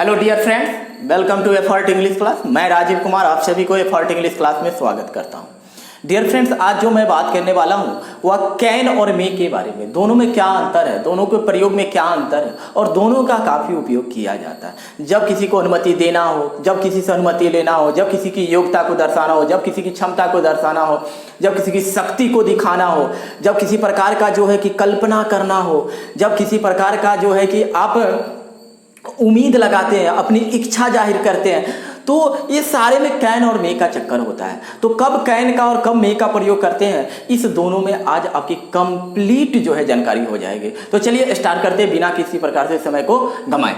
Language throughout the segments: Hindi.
Hello dear friends, welcome to effort English class. मैं राजीव कुमार आप सभी को एफर्ट इंग्लिश क्लास में स्वागत करता हूं। डियर फ्रेंड्स, आज जो मैं बात करने वाला हूं वह कैन और मे के बारे में। दोनों में क्या अंतर है, दोनों के प्रयोग में क्या अंतर है और दोनों का काफ़ी उपयोग किया जाता है। जब किसी को अनुमति देना हो, जब किसी से अनुमति लेना हो, जब किसी की योग्यता को दर्शाना हो, जब किसी की क्षमता को दर्शाना हो, जब किसी की शक्ति को दिखाना हो, जब किसी प्रकार का जो है कि कल्पना करना हो, जब किसी प्रकार का जो है कि आप उम्मीद लगाते हैं, अपनी इच्छा जाहिर करते हैं, तो ये सारे में कैन और मे का चक्कर होता है। तो कब कैन का और कब मे का प्रयोग करते हैं, इस दोनों में आज आपकी कंप्लीट जो है जानकारी हो जाएगी। तो चलिए स्टार्ट करते हैं बिना किसी प्रकार से समय को गंवाए।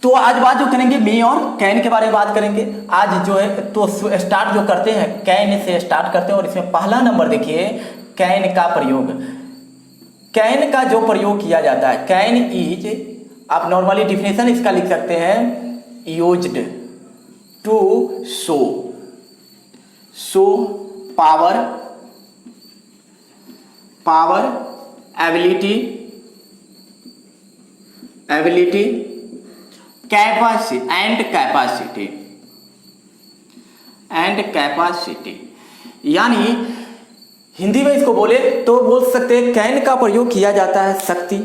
तो आज बात जो करेंगे मे और कैन के बारे में बात करेंगे आज जो है। तो स्टार्ट जो करते हैं कैन से स्टार्ट करते हैं और इसमें पहला नंबर देखिए कैन का प्रयोग। कैन का जो प्रयोग किया जाता है, कैन इज, आप नॉर्मली डिफिनेशन इसका लिख सकते हैं, used to show power ability capacity. यानी हिंदी में इसको बोले तो बोल सकते हैं कैन का प्रयोग किया जाता है शक्ति,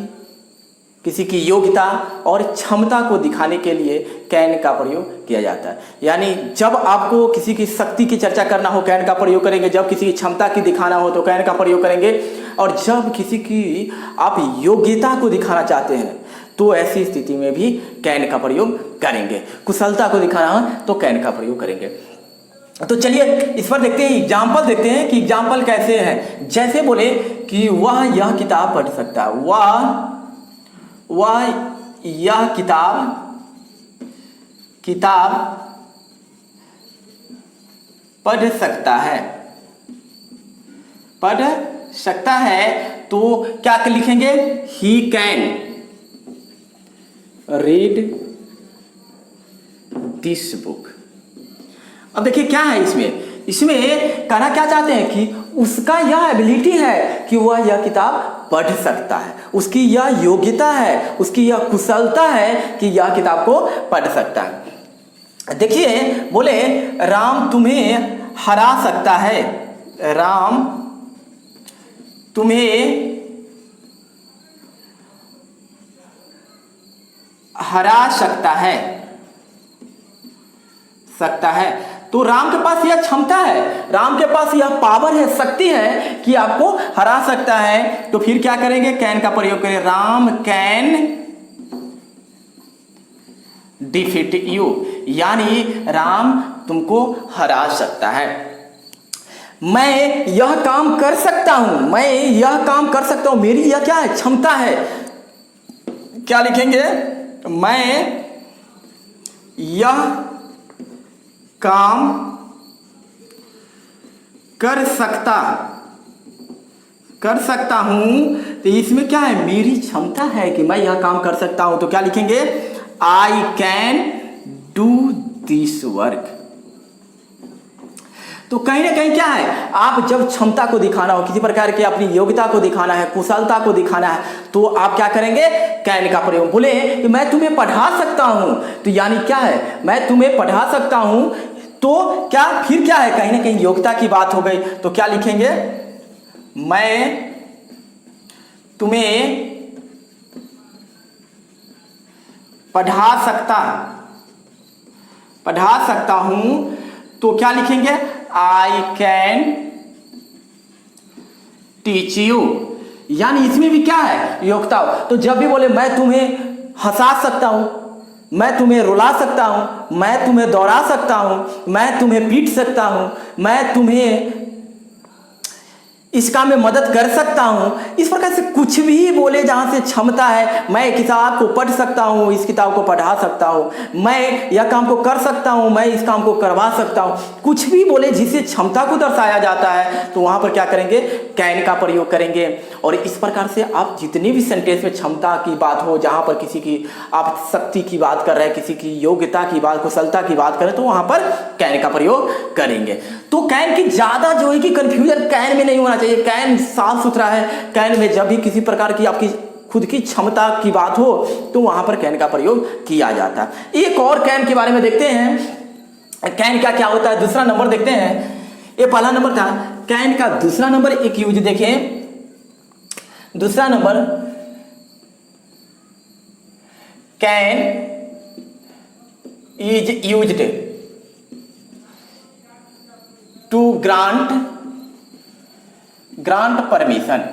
किसी की योग्यता और क्षमता को दिखाने के लिए कैन का प्रयोग किया जाता है। यानी जब आपको किसी की शक्ति की चर्चा करना हो कैन का प्रयोग करेंगे, जब किसी की क्षमता की दिखाना हो तो कैन का प्रयोग करेंगे, और जब किसी की आप योग्यता को दिखाना चाहते हैं तो ऐसी स्थिति में भी कैन का प्रयोग करेंगे। कुशलता को दिखाना हो तो कैन का प्रयोग करेंगे। तो चलिए इस पर देखते हैं, एग्जाम्पल देखते हैं कि एग्जाम्पल कैसे हैं। जैसे बोले कि वह यह किताब पढ़ सकता है, वह यह किताब पढ़ सकता है, तो क्या लिखेंगे, he can read this book. अब देखिए क्या है इसमें कहना क्या चाहते हैं कि उसका यह एबिलिटी है कि वह यह किताब पढ़ सकता है, उसकी यह योग्यता है, उसकी यह कुशलता है कि यह किताब को पढ़ सकता है। देखिए बोले राम तुम्हें हरा सकता है, राम तुम्हें हरा सकता है। तो राम के पास यह क्षमता है, राम के पास यह पावर है, शक्ति है कि आपको हरा सकता है। तो फिर क्या करेंगे, कैन का प्रयोग करें, राम कैन डिफीट यू, यानी राम तुमको हरा सकता है। मैं यह काम कर सकता हूं, मेरी यह क्या है, क्षमता है। क्या लिखेंगे, मैं यह काम कर सकता हूं, तो इसमें क्या है, मेरी क्षमता है कि मैं यह काम कर सकता हूं। तो क्या लिखेंगे, I can do this work. तो कहीं ना कहीं क्या है, आप जब क्षमता को दिखाना हो, किसी प्रकार की अपनी योग्यता को दिखाना है, कुशलता को दिखाना है, तो आप क्या करेंगे, कैन का प्रयोग। बोले कि मैं तुम्हें पढ़ा सकता हूं, तो यानी क्या है, मैं तुम्हें पढ़ा सकता हूं, तो क्या फिर क्या है, कहीं ना कहीं योग्यता की बात हो गई। तो क्या लिखेंगे, मैं तुम्हें पढ़ा सकता हूं, तो क्या लिखेंगे, आई कैन टीच यू। यानी इसमें भी क्या है, योग्यता। तो जब भी बोले मैं तुम्हें हंसा सकता हूं, मैं तुम्हें रुला सकता हूं, मैं तुम्हें दौड़ा सकता हूं, मैं तुम्हें पीट सकता हूं, मैं तुम्हें इस काम में मदद कर सकता हूं, इस प्रकार से कुछ भी बोले जहां से क्षमता है, मैं किताब को पढ़ सकता हूं, इस किताब को पढ़ा सकता हूं, मैं यह काम को कर सकता हूं, मैं इस काम को करवा सकता हूं, कुछ भी बोले जिससे क्षमता को दर्शाया जाता है, तो वहां पर क्या करेंगे, कैन का प्रयोग करेंगे। और इस प्रकार से आप जितने भी सेंटेंस में क्षमता की बात हो, जहां पर किसी की आप शक्ति की बात कर रहे हैं, किसी की योग्यता की बात, कुशलता की बात करें, तो वहां पर कैन का प्रयोग करेंगे। तो कैन की ज्यादा जो है कि कंफ्यूजन कैन में नहीं होना चाहिए। कैन साफ सुथरा है। कैन में जब भी किसी प्रकार की आपकी खुद की क्षमता की बात हो तो वहां पर कैन का प्रयोग किया जाता है। एक और कैन के बारे में देखते हैं, कैन का क्या होता है, दूसरा नंबर देखते हैं। ये पहला नंबर था, कैन का दूसरा नंबर एक यूज देखें, दूसरा number can is used to grant permission,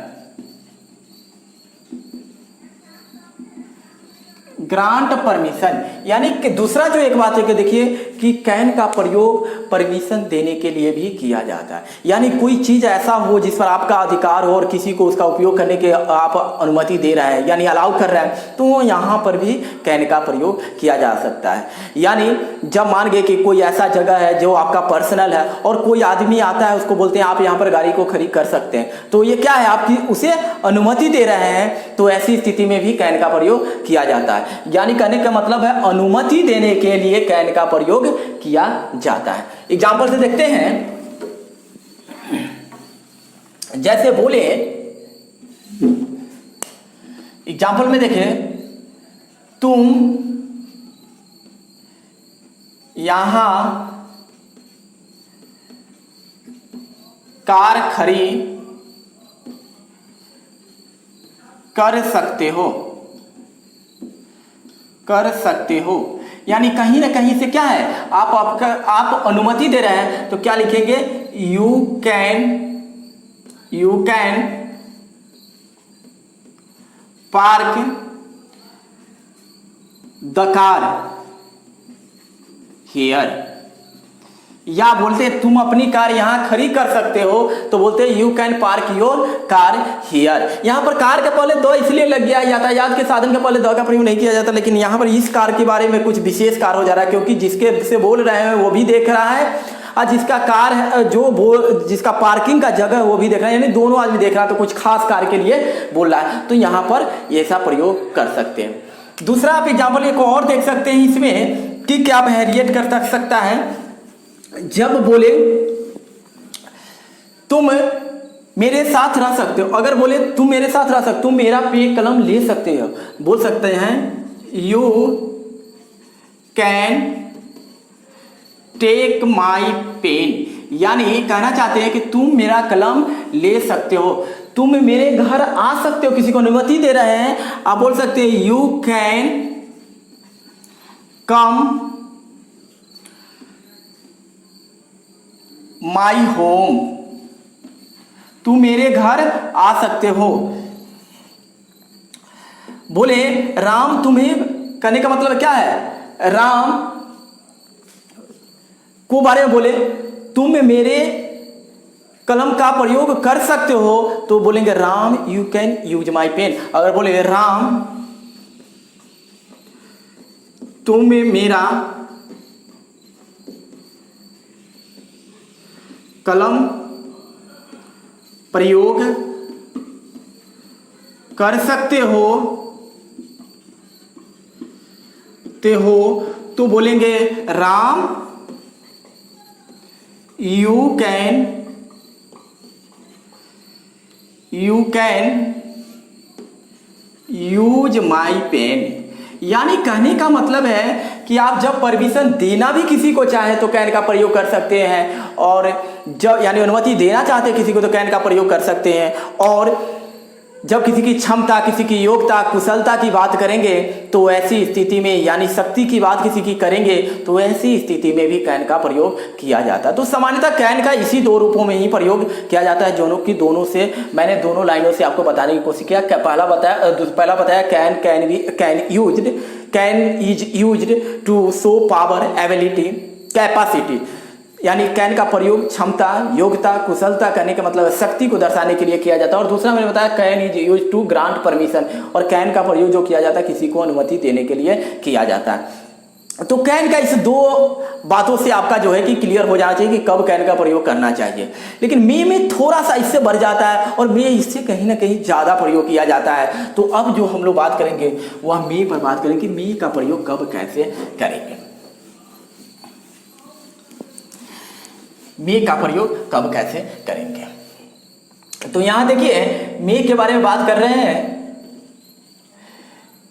grant permission, यानी कि दूसरा जो एक बात है कि देखिए कि कैन का प्रयोग परमिशन देने के लिए भी किया जाता है। यानी कोई चीज ऐसा हो जिस पर आपका अधिकार हो और किसी को उसका उपयोग करने के आप अनुमति दे रहे हैं यानी अलाउ कर रहे हैं, तो यहाँ पर भी कैन का प्रयोग किया जा सकता है। यानी जब मान गए कि कोई ऐसा जगह है जो आपका पर्सनल है और कोई आदमी आता है, उसको बोलते हैं आप यहाँ पर गाड़ी को खरीद कर सकते हैं, तो ये क्या है, आपकी उसे अनुमति दे रहे हैं, तो ऐसी स्थिति में भी कैन का प्रयोग किया जाता है। यानी कहने का मतलब है अनुमति देने के लिए कैन का प्रयोग किया जाता है। एग्जाम्पल से देखते हैं, जैसे बोले, एग्जाम्पल में देखें, तुम यहां कार खरीद कर सकते हो, यानी कहीं ना कहीं से क्या है, आप अनुमति दे रहे हैं, तो क्या लिखेंगे, you can park the car here, या बोलते हैं तुम अपनी कार यहां खड़ी कर सकते हो, तो बोलते हैं you can park your car here. यहां पर कार के पहले द इसलिए लग गया, यातायात के साधन के पहले द का प्रयोग नहीं किया जाता, लेकिन यहां पर इस कार के बारे में कुछ विशेष कार हो जा रहा है, क्योंकि जिसके से बोल रहे हैं वो भी देख रहा है और जिसका कार है जिसका पार्किंग का जगह है वो भी देख रहा है, यानी दोनों आदमी देख रहा है, तो कुछ खास कार के लिए बोल रहा है, तो यहां पर ऐसा प्रयोग कर सकते हैं। दूसरा आप एग्जाम्पल एक और देख सकते हैं इसमें कि क्या वेरिएट कर सकता है। जब बोले तुम मेरे साथ रह सकते हो, अगर बोले तुम मेरे साथ रह सकते हो, तुम मेरा पे कलम ले सकते हो, बोल सकते हैं you can take my pen, यानी कहना चाहते हैं कि तुम मेरा कलम ले सकते हो, तुम मेरे घर आ सकते हो, किसी को अनुमति दे रहे हैं, आप बोल सकते हैं you can come my home, तू मेरे घर आ सकते हो। बोले राम तुम्हें, कहने का मतलब क्या है, राम को बारे में बोले तुम मेरे कलम का प्रयोग कर सकते हो, तो बोलेंगे Ram you can use my pen. अगर बोले राम तुम मेरा कलम प्रयोग कर सकते हो तो बोलेंगे Ram you can use my pen. यानी कहने का मतलब है कि आप जब परमिशन देना भी किसी को चाहे तो कैन का प्रयोग कर सकते हैं, और जब यानी अनुमति देना चाहते हैं किसी को तो कैन का प्रयोग कर सकते हैं, और जब किसी की क्षमता, किसी की योग्यता, कुशलता की बात करेंगे तो ऐसी स्थिति में, यानी शक्ति की बात किसी की करेंगे तो ऐसी स्थिति में भी कैन का प्रयोग किया जाता है। तो सामान्यतः कैन का इसी दो रूपों में ही प्रयोग किया जाता है, दोनों से मैंने दोनों लाइनों से आपको बताने की कोशिश किया। पहला बताया can is used to show power, ability, capacity, यानी कैन का प्रयोग क्षमता, योग्यता, कुशलता करने का मतलब शक्ति को दर्शाने के लिए किया जाता है। और दूसरा मैंने बताया can is use to grant permission, और कैन का प्रयोग जो किया जाता है किसी को अनुमति देने के लिए किया जाता है। तो कैन का इस दो बातों से आपका जो है कि क्लियर हो जाना चाहिए कि कब कैन का प्रयोग करना चाहिए। लेकिन मे में थोड़ा सा इससे बढ़ जाता है और मे इससे कहीं ना कहीं ज़्यादा प्रयोग किया जाता है। तो अब जो हम लोग बात करेंगे वह मे पर बात करेंगे, मे का प्रयोग कब कैसे करेंगे, मे का प्रयोग कब कैसे करेंगे। तो यहाँ देखिए मे के बारे में बात कर रहे हैं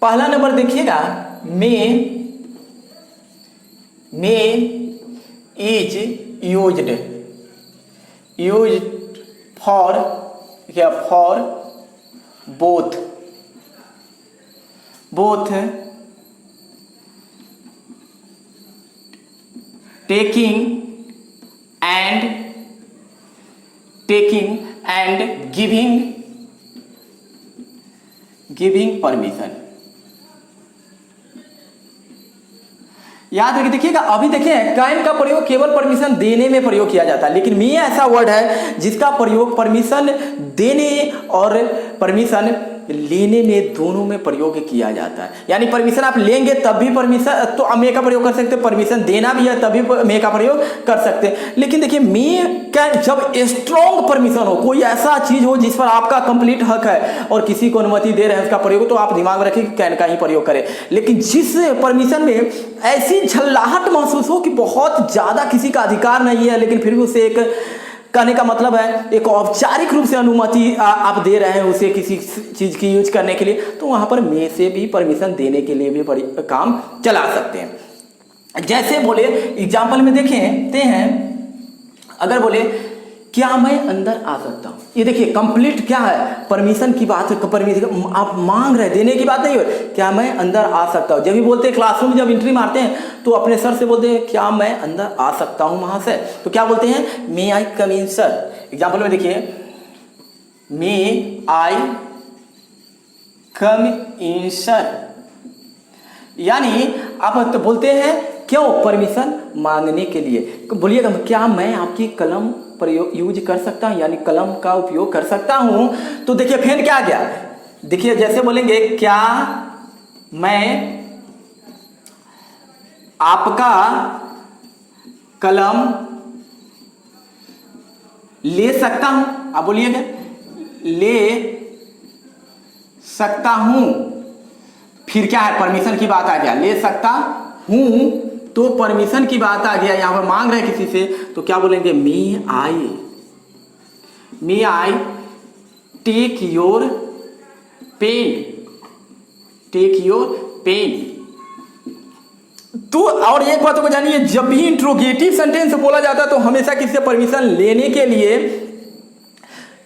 पहला नंबर देखिएगा, मे इज यूज्ड फॉर क्या, for both taking and giving permission. याद रखिए, देखिएगा अभी देखिए कैन का प्रयोग केवल परमिशन देने में प्रयोग किया जाता है, लेकिन मे ऐसा वर्ड है जिसका प्रयोग परमिशन देने और परमिशन लेने में दोनों में प्रयोग किया जाता है। यानी परमिशन आप लेंगे तब भी परमिशन तो मे का प्रयोग कर सकते हैं, परमिशन देना भी है तभी मे का प्रयोग कर सकते हैं। लेकिन देखिए मे का जब स्ट्रॉन्ग परमिशन हो, कोई ऐसा चीज हो जिस पर आपका कंप्लीट हक है और किसी को अनुमति दे रहे हैं उसका प्रयोग, तो आप दिमाग में रखिए कि कैन का ही प्रयोग करें। लेकिन जिस परमिशन में ऐसी झल्लाहट महसूस हो कि बहुत ज्यादा किसी का अधिकार नहीं है, लेकिन फिर भी उसे एक, कहने का मतलब है एक औपचारिक रूप से अनुमति आप दे रहे हैं उसे किसी चीज की यूज करने के लिए, तो वहां पर मे से भी परमिशन देने के लिए भी काम चला सकते हैं। जैसे बोले एग्जाम्पल में देखते हैं, अगर बोले क्या मैं अंदर आ सकता हूं, ये देखिए कंप्लीट क्या है, परमिशन की बात है, परमिशन आप मांग रहे, देने की बात नहीं है। क्या मैं अंदर आ सकता हूं, जब भी बोलते हैं क्लासरूम में जब एंट्री मारते हैं तो अपने सर से बोलते हैं क्या मैं अंदर आ सकता हूं वहां से, तो क्या बोलते हैं, मे आई कम इन सर। एग्जाम्पल में देखिए, मे आई कम इन सर, यानी आप तो बोलते हैं क्यों, परमिशन मांगने के लिए। बोलिएगा क्या मैं आपकी कलम प्रयोग यूज कर सकता हूं, यानी कलम का उपयोग कर सकता हूं। तो देखिए फिर क्या आ गया, देखिए जैसे बोलेंगे क्या मैं आपका कलम ले सकता हूं, आप बोलिएगा ले सकता हूं, फिर क्या है, परमिशन की बात आ गया, ले सकता हूं तो परमिशन की बात आ गया, यहां पर मांग रहे किसी से, तो क्या बोलेंगे, मे आई टेक योर पेन। तो और एक बात को जानिए, जब भी इंट्रोगेटिव सेंटेंस बोला जाता है तो हमेशा किसी से परमिशन लेने के लिए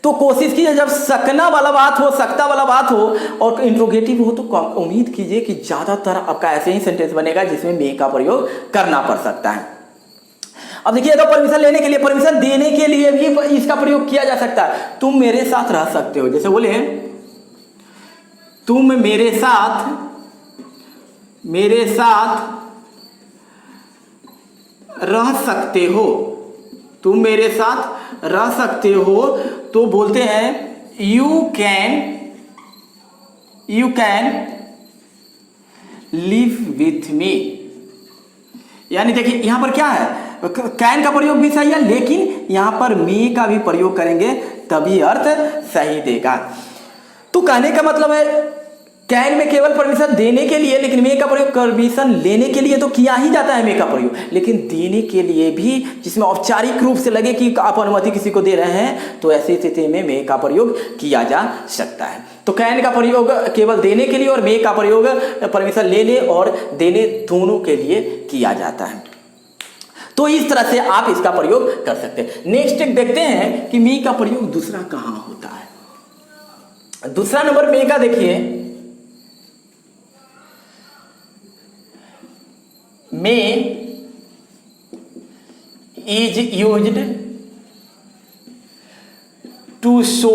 तो कोशिश कीजिए जब सकना वाला बात हो, सकता वाला बात हो और इंट्रोगेटिव हो, तो उम्मीद कीजिए कि ज्यादातर आपका ऐसे ही सेंटेंस बनेगा जिसमें मे का प्रयोग करना पड़ सकता है। अब देखिए तो परमिशन लेने के लिए, परमिशन देने के लिए भी इसका प्रयोग किया जा सकता है। तुम मेरे साथ रह सकते हो, जैसे बोले तुम मेरे साथ रह सकते हो, तुम मेरे साथ रह सकते हो, तो बोलते हैं you can live with me. यानी देखिए यहां पर क्या है, कैन का प्रयोग भी सही है, लेकिन यहां पर मे का भी प्रयोग करेंगे तभी अर्थ सही देगा। तो कहने का मतलब है कैन में केवल परमिशन देने के लिए, लेकिन मे का प्रयोग परमिशन लेने के लिए तो किया ही जाता है मे का प्रयोग, लेकिन देने के लिए भी जिसमें औपचारिक रूप से लगे कि आप अनुमति किसी को दे रहे हैं, तो ऐसी स्थिति में मे का प्रयोग किया जा सकता है। तो कैन का प्रयोग केवल देने के लिए और मे का प्रयोग परमिशन लेने और देने दोनों के लिए किया जाता है। तो इस तरह से आप इसका प्रयोग कर सकते हैं। नेक्स्ट देखते हैं कि मे का प्रयोग दूसरा कहां होता है। दूसरा नंबर मे का देखिए, may is used to show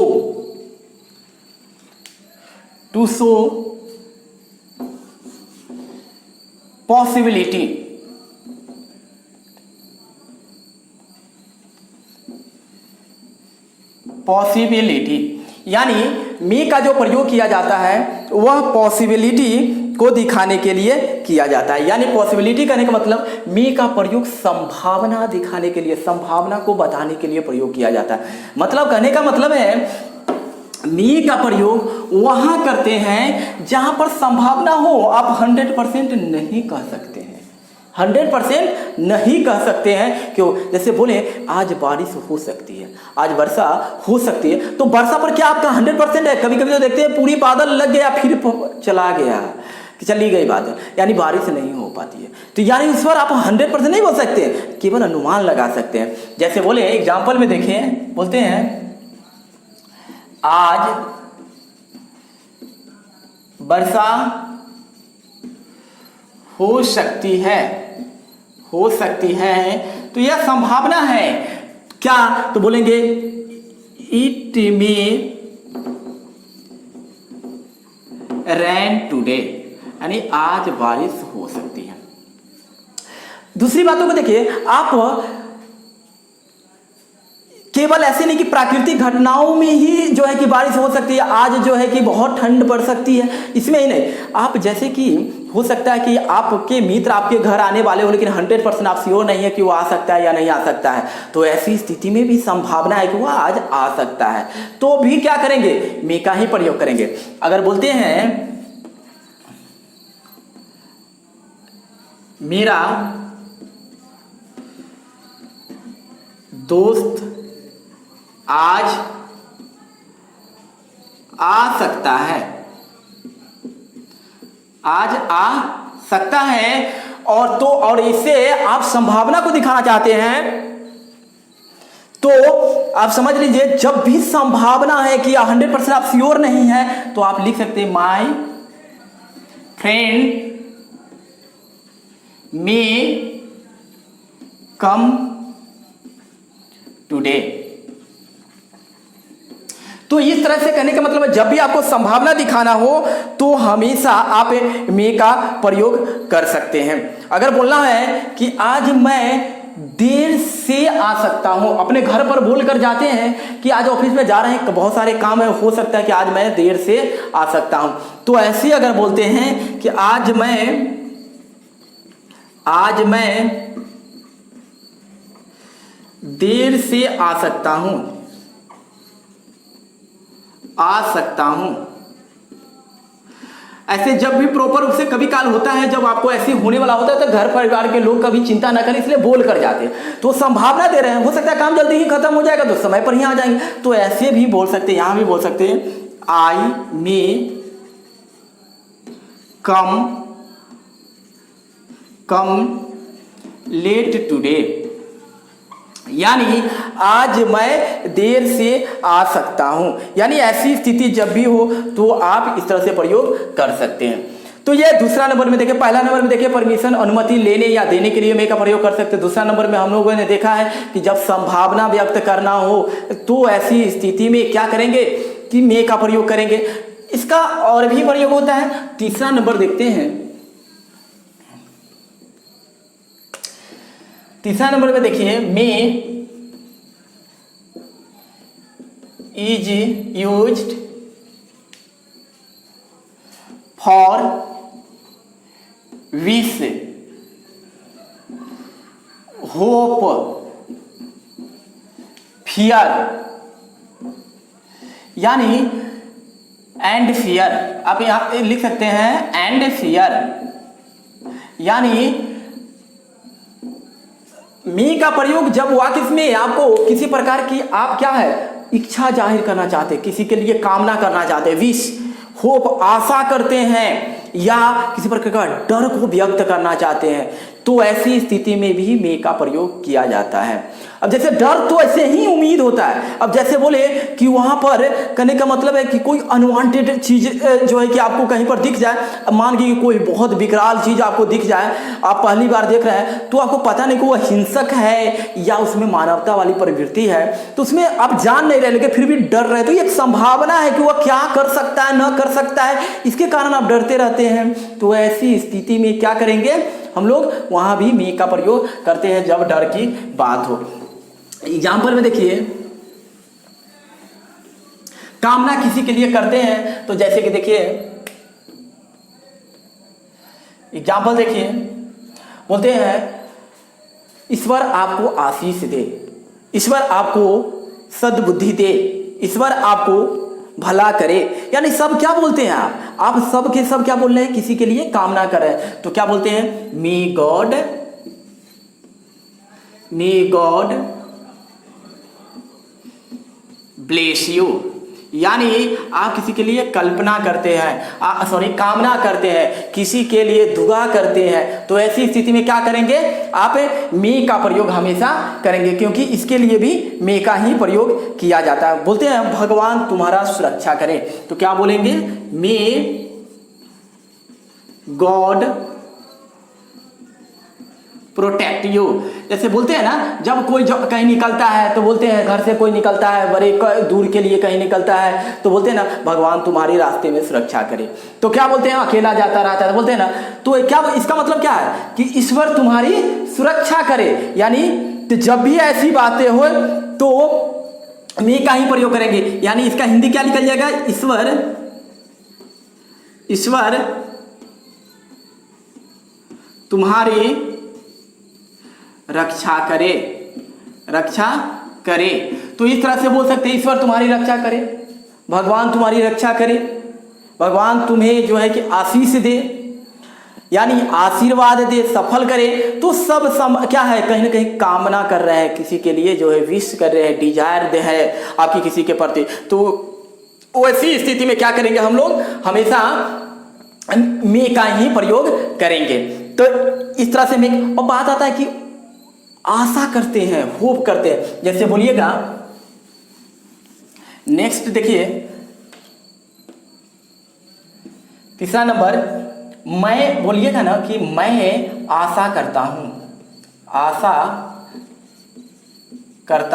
possibility यानी मे का जो प्रयोग किया जाता है वह पॉसिबिलिटी को दिखाने के लिए किया जाता है। यानी पॉसिबिलिटी करने का मतलब मे का प्रयोग संभावना दिखाने के लिए, संभावना को बताने के लिए प्रयोग किया जाता है। मतलब कहने का मतलब है मे का प्रयोग वहां करते हैं जहां पर संभावना हो। आप 100% नहीं कह सकते हैं, 100% नहीं कह सकते हैं। क्यों? जैसे बोले आज बारिश हो सकती है, आज वर्षा हो सकती है, तो वर्षा पर क्या आपका 100% है? कभी कभी तो देखते हैं पूरी बादल लग गया फिर चला गया, कि चली गई बादल, यानी बारिश नहीं हो पाती है। तो यानी उस पर आप 100% नहीं बोल सकते, केवल अनुमान लगा सकते हैं। जैसे बोले एग्जाम्पल में देखें, बोलते हैं आज वर्षा हो सकती है, हो सकती है, तो यह संभावना है क्या, तो बोलेंगे इट मे रेन टुडे, यानी आज बारिश हो सकती है। दूसरी बातों को देखिए, आप केवल ऐसे नहीं कि प्राकृतिक घटनाओं में ही जो है कि बारिश हो सकती है, आज जो है कि बहुत ठंड पड़ सकती है, इसमें ही नहीं, आप जैसे कि हो सकता है कि आपके मित्र आपके घर आने वाले हो, लेकिन 100% आप श्योर नहीं है कि वो आ सकता है या नहीं आ सकता है, तो ऐसी स्थिति में भी संभावना है कि वो आज आ सकता है, तो भी क्या करेंगे, मे का ही प्रयोग करेंगे। अगर बोलते हैं मेरा दोस्त आज आ सकता है, आज आ सकता है, और तो और इससे आप संभावना को दिखाना चाहते हैं, तो आप समझ लीजिए जब भी संभावना है कि 100% आप श्योर नहीं है, तो आप लिख सकते हैं my friend may come today. तो इस तरह से कहने का मतलब है जब भी आपको संभावना दिखाना हो तो हमेशा आप मे का प्रयोग कर सकते हैं। अगर बोलना है कि आज मैं देर से आ सकता हूं, अपने घर पर बोल कर जाते हैं कि आज ऑफिस में जा रहे हैं, बहुत सारे काम है, हो सकता है कि आज मैं देर से आ सकता हूं, तो ऐसे अगर बोलते हैं कि आज मैं देर से आ सकता हूं, ऐसे जब भी प्रॉपर रूप से कभी काल होता है जब आपको ऐसे होने वाला होता है, तो घर परिवार के लोग कभी चिंता ना करें, इसलिए बोल कर जाते हैं, तो संभावना दे रहे हैं, हो सकता है काम जल्दी ही खत्म हो जाएगा, तो समय पर ही आ जाएंगे, तो ऐसे भी बोल सकते हैं, यहां भी बोल सकते हैं आई मे कम लेट टुडे, यानी आज मैं देर से आ सकता हूं, यानी ऐसी स्थिति जब भी हो तो आप इस तरह से प्रयोग कर सकते हैं। तो ये दूसरा नंबर में देखिए, पहला नंबर में देखिए परमिशन अनुमति लेने या देने के लिए मे का प्रयोग कर सकते हैं। दूसरा नंबर में हम लोगों ने देखा है कि जब संभावना व्यक्त करना हो तो ऐसी स्थिति में क्या करेंगे कि मे का प्रयोग करेंगे। इसका और भी प्रयोग होता है। तीसरा नंबर देखते हैं, तीसरा नंबर में देखिए may is used for wish, hope, fear, यानी एंड फियर, आप यहां लिख सकते हैं एंड फियर, यानी मी का प्रयोग जब वाक्य में आपको किसी प्रकार की आप क्या है इच्छा जाहिर करना चाहते हैं, किसी के लिए कामना करना चाहते हैं, विश, होप, आशा करते हैं, या किसी प्रकार का डर को व्यक्त करना चाहते हैं, तो ऐसी स्थिति में भी मे का प्रयोग किया जाता है। अब जैसे डर तो ऐसे ही उम्मीद होता है, अब जैसे बोले कि वहां पर कहने का मतलब है कि कोई अनवांटेड चीज जो है कि आपको कहीं पर दिख जाए, अब मान के कोई बहुत विकराल चीज आपको दिख जाए, आप पहली बार देख रहे हैं तो आपको पता नहीं कि वो हिंसक है या उसमें मानवता वाली प्रवृत्ति है, तो उसमें आप जान नहीं रहे लेकिन फिर भी डर रहे, तो ये एक संभावना है कि वह क्या कर सकता है, न कर सकता है, इसके कारण आप डरते रहते हैं। तो ऐसी स्थिति में क्या करेंगे हम लोग, वहां भी मे का प्रयोग करते हैं जब डर की बात हो। एग्जाम्पल में देखिए, कामना किसी के लिए करते हैं, तो जैसे कि देखिए एग्जाम्पल देखिए, बोलते हैं ईश्वर आपको आशीष दे, ईश्वर आपको सद्बुद्धि दे, ईश्वर आपको भला करे, यानी सब क्या बोलते हैं आप सब के सब क्या बोल रहे हैं, किसी के लिए कामना कर रहे हैं, तो क्या बोलते हैं मे गॉड ब्लेस यू, यानी आप किसी के लिए कल्पना करते हैं, कामना करते हैं, किसी के लिए दुआ करते हैं, तो ऐसी स्थिति में क्या करेंगे, आप मे का प्रयोग हमेशा करेंगे, क्योंकि इसके लिए भी मे का ही प्रयोग किया जाता है। बोलते हैं भगवान तुम्हारा सुरक्षा करे, तो क्या बोलेंगे, मे गॉड प्रोटेक्ट यू। जैसे बोलते हैं ना, जब कोई कहीं निकलता है तो बोलते हैं, घर से कोई निकलता है, बड़े दूर के लिए कहीं निकलता है तो बोलते हैं ना, भगवान तुम्हारी रास्ते में सुरक्षा करे। तो क्या बोलते हैं, अकेला जाता रहता है, बोलते हैं ना, तो क्या इसका मतलब क्या है कि ईश्वर तुम्हारी सुरक्षा करे। यानी तो जब भी ऐसी बातें हो तो मे का ही प्रयोग करेंगे। यानी इसका हिंदी क्या निकल जाएगा, ईश्वर तुम्हारी रक्षा करे। तो इस तरह से बोल सकते हैं, ईश्वर तुम्हारी रक्षा करे, भगवान तुम्हारी रक्षा करे, भगवान तुम्हें जो है कि आशीष दे, यानी आशीर्वाद दे, सफल करे। तो सब क्या है, कहीं ना कहीं कामना कर रहे हैं, किसी के लिए जो है विश कर रहे हैं, डिजायर दे है आपकी किसी के प्रति। तो वैसी स्थिति में क्या करेंगे हम लोग, हमेशा मे का ही प्रयोग करेंगे। तो इस तरह से मे, और बात आता है कि आशा करते हैं, होप करते हैं। जैसे बोलिएगा, नेक्स्ट देखिए तीसरा नंबर, मैं बोलिएगा ना कि मैं आशा करता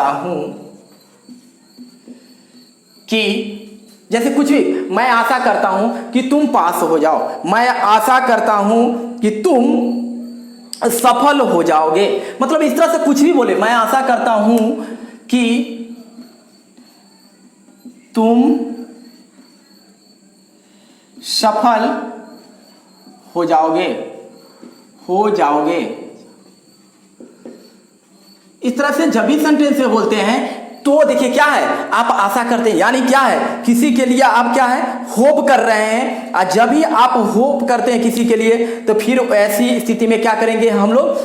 हूं कि, जैसे कुछ भी, मैं आशा करता हूं कि तुम पास हो जाओ, मैं आशा करता हूं कि तुम सफल हो जाओगे। मतलब इस तरह से कुछ भी बोले, मैं आशा करता हूं कि तुम सफल हो जाओगे। इस तरह से जब भी सेंटेंस में बोलते हैं तो देखिए क्या है, आप आशा करते हैं, यानी क्या है, किसी के लिए आप क्या है, होप कर रहे हैं। और जब भी आप होप करते हैं किसी के लिए, तो फिर ऐसी स्थिति में क्या करेंगे हम लोग,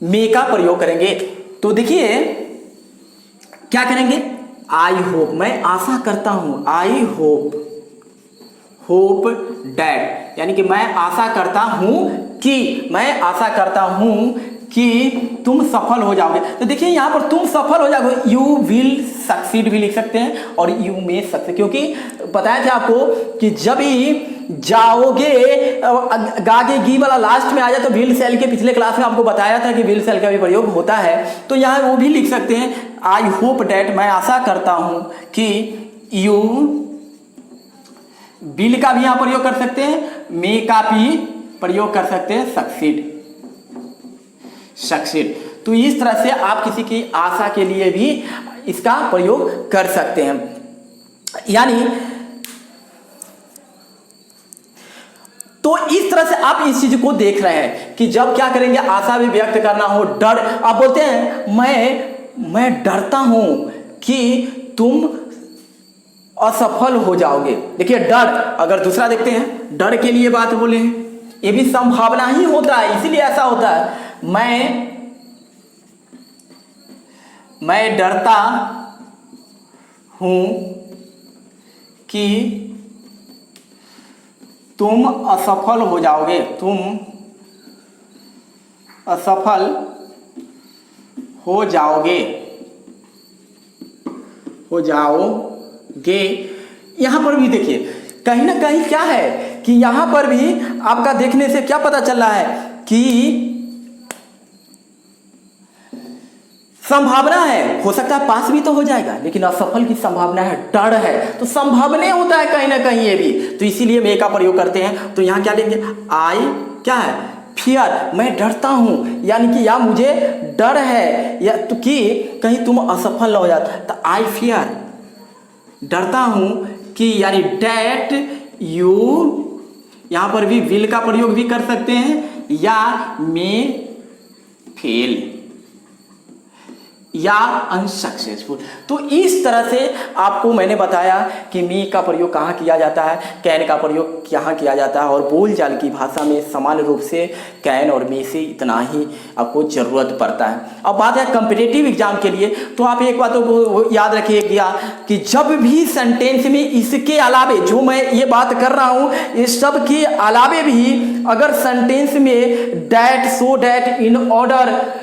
मे का प्रयोग करेंगे। तो देखिए क्या करेंगे, आई होप, मैं आशा करता हूं, आई होप डैट, यानी कि मैं आशा करता हूं कि तुम सफल हो जाओगे। तो देखिए यहां पर तुम सफल हो जाओगे, यू विल सक्सीड भी लिख सकते हैं और यू मे सक्सीड, क्योंकि बताया था आपको कि जब ही जाओगे, गागे गी वाला लास्ट में आ जाए तो विल सेल के पिछले क्लास में आपको बताया था कि विल सेल का भी प्रयोग होता है। तो यहां वो भी लिख सकते हैं, आई होप डैट, मैं आशा करता हूं कि यू, विल का भी यहां प्रयोग कर सकते हैं, मे का भी प्रयोग कर सकते हैं, सक्सीड। तो इस तरह से आप किसी की आशा के लिए भी इसका प्रयोग कर सकते हैं। यानी तो इस तरह से आप इस चीज को देख रहे हैं कि जब क्या करेंगे, आशा भी व्यक्त करना हो, डर, आप बोलते हैं मैं डरता हूं कि तुम असफल हो जाओगे। देखिए डर, अगर दूसरा देखते हैं, डर के लिए बात बोले हैं, ये भी संभावना ही होता है, इसीलिए ऐसा होता है, मैं डरता हूं कि तुम असफल हो जाओगे, यहां पर भी देखिए कहीं ना कहीं क्या है कि यहां पर भी आपका देखने से क्या पता चल रहा है कि संभावना है, हो सकता है पास भी तो हो जाएगा, लेकिन असफल की संभावना है, डर है, तो संभावना होता है कहीं ना कहीं ये भी। तो इसीलिए मे का प्रयोग करते हैं। तो यहां क्या लेंगे, आई क्या है, फियर, मैं डरता हूं, यानी कि या मुझे डर है या तो कि कहीं तुम असफल हो जाता, तो आई फियर, डरता हूं कि, यानी डैट यू, यहां पर भी विल का प्रयोग भी कर सकते हैं, या मे फेल, या अनसक्सेसफुल। तो इस तरह से आपको मैंने बताया कि मी का प्रयोग कहाँ किया जाता है, कैन का प्रयोग कहाँ किया जाता है, और बोलचाल की भाषा में सामान्य रूप से कैन और मी से इतना ही आपको ज़रूरत पड़ता है। अब बात है कॉम्पिटिटिव एग्जाम के लिए, तो आप एक बात तो याद रखिएगा कि जब भी सेंटेंस में इसके अलावे जो मैं ये बात कर रहा हूँ, इस सब के अलावे भी अगर सेंटेंस में that, so that, in order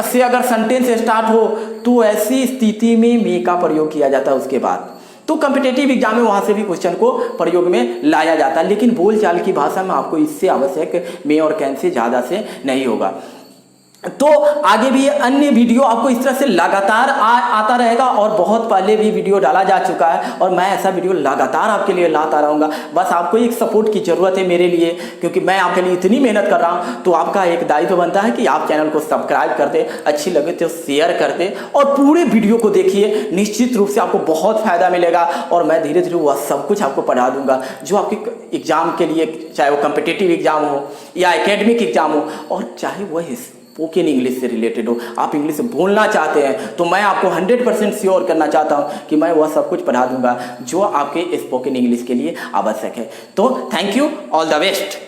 से अगर सेंटेंस स्टार्ट हो तो ऐसी स्थिति में मे का प्रयोग किया जाता है उसके बाद। तो कॉम्पिटिटिव एग्जाम में वहाँ से भी क्वेश्चन को प्रयोग में लाया जाता है, लेकिन बोलचाल की भाषा में आपको इससे आवश्यक मे और कैन से ज़्यादा से नहीं होगा। तो आगे भी अन्य वीडियो आपको इस तरह से लगातार आता रहेगा, और बहुत पहले भी वीडियो डाला जा चुका है, और मैं ऐसा वीडियो लगातार आपके लिए लाता रहूँगा। बस आपको एक सपोर्ट की ज़रूरत है मेरे लिए, क्योंकि मैं आपके लिए इतनी मेहनत कर रहा हूँ, तो आपका एक दायित्व बनता है कि आप चैनल को सब्सक्राइब कर दें, अच्छी लगे तो शेयर कर दें, और पूरे वीडियो को देखिए। निश्चित रूप से आपको बहुत फ़ायदा मिलेगा, और मैं धीरे धीरे वह सब कुछ आपको पढ़ा दूँगा जो आपके एग्ज़ाम के लिए, चाहे वो कॉम्पिटिटिव एग्ज़ाम हो या एकेडमिक एग्ज़ाम हो, और चाहे वह स्पोकन इंग्लिश से रिलेटेड हो, आप इंग्लिश बोलना चाहते हैं, तो मैं आपको 100% श्योर करना चाहता हूं कि मैं वह सब कुछ पढ़ा दूंगा जो आपके स्पोकन इंग्लिश के लिए आवश्यक है। तो thank you, all the best.